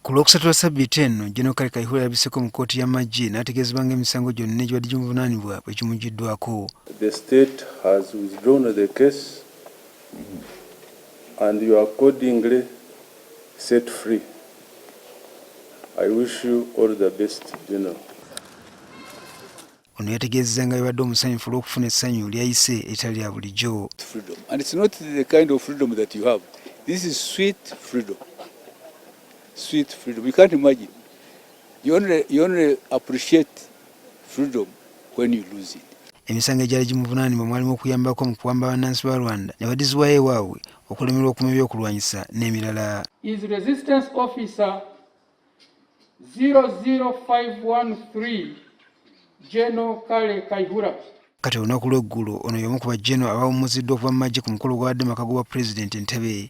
Ku Lwokusatu Ssabbiiti eno, Gen Kale Kayihura yabiseko mu kkooti y'amagye n'ategeezebwa ng'emisango gyonna egibadde gimuvunaanibwa bwe kimuggyiddwako. The state has withdrawn the case and you are accordingly set free. I wish you all the best, General. Ono yategeezezza nga bibadde omusanyufu olw'okufuna essanyu lyayise etali lya bulijjo. Freedom. And it's not the kind of freedom that you have. This is sweet freedom. Sweet freedom. You can't imagine. You only appreciate freedom when you lose it. Emisango egyali gimuvunaanibwa mwalimu okuyambako mu kuwamba bannansi ba Rwanda ne badizibwayo ewaabwe okulemerwa okuma ebyokulwanyisa n'emirala. Is Resistance Officer 00513 Gen Kale Kayihura. Kati olunaku lw'eggulo ono y'omu ku bagenero abaawummuziddwa okuva mu magye ku mukolo gwadde maka gwa Pulezidenti Entebbe.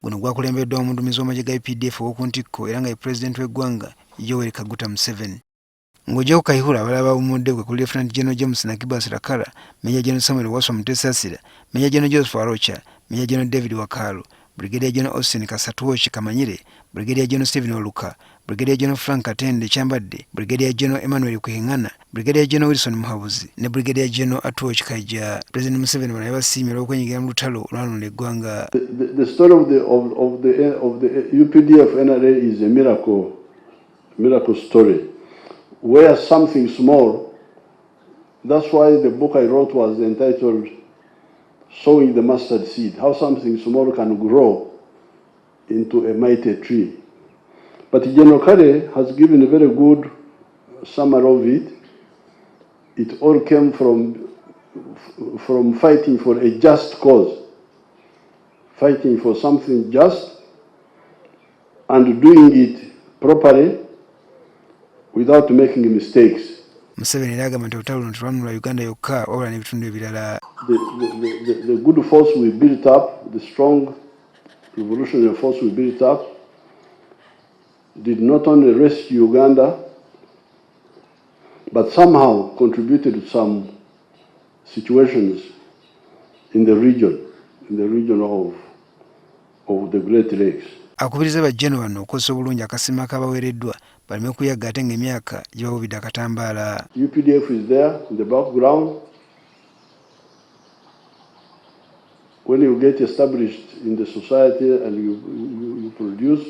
Guno gwakulembeddwa omuduumizi w'amagye ga UPDF ow'oku ntikko era nga ye Pulezidenti w'eggwanga Yoweri Museveni. Ng'ogyeko Kayihura abalala abaawumudde kwe kuli Lieutenant General James Nakibasira, Major General Samuel Waswa Mutesasira, Major General Joseph Arocha, Major General David Wakalo, Brigadier General Austin Kasatuochi Kamanyire, Brigadier General Stephen Oluka, Brigadier General Frank Katende Kyambadde, Brigadier General Emmanuel Kwihangana, Brigadier General Wilson Muhabuzi ne Brigadier General Atuochi Kaija. President Museveni bano yabasiimye olw'okwenyigira mu lutalo olwalonda eggwanga. The story of the UPDF NRA is a miracle story. Where something small, that's why the book I wrote was entitled Sowing the Mustard Seed, how something small can grow into a mighty tree. But Gen Kale has given a very good summary of it. It all came from fighting for a just cause, fighting for something just and doing it properly without making mistakes. Museveni era agamba nti olutalo luno telwanunula Uganda yokka wabula n'ebitundu ebirala. The good force we built up, the strong revolutionary force we built up, did not only rescue Uganda, but somehow contributed to some situations in the region of the Great Lakes. Akubiriza bajjeno bano okukozesa obulungi akasiimo akabaweereddwa baleme kuyagga ate ng'emyaka gibawubidde akatambaala. UPDF is there in the background. When you get established in the society and you produce,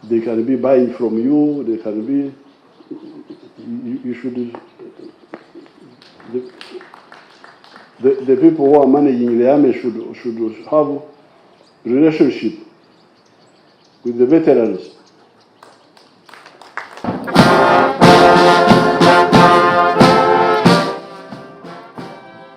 they can be buying from you, they can be, you should, the people who are managing the army should have relationship with the veterans